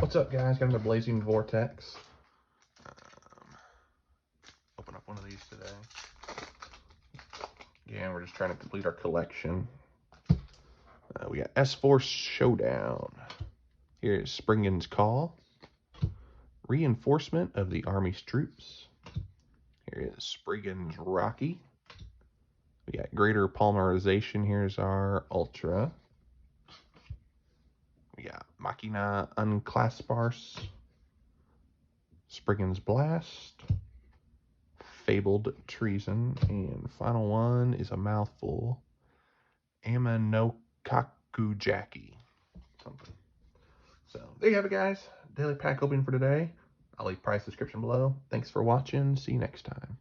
What's up, guys? Got another Blazing Vortex. Open up one of these today. Yeah, we're just trying to complete our collection. We got S-Force Showdown. Here's Springen's Call. Reinforcement of the Army's troops. Here is Springen's Rocky. We got Greater Polymerization. Here's our Ultra. We got Machina Unclaspars. Springen's Blast. Fabled Treason. And final one is a mouthful. Jokejack. Something. So there you have it, guys. Daily pack opening for today. I'll leave price description below. Thanks for watching. See you next time.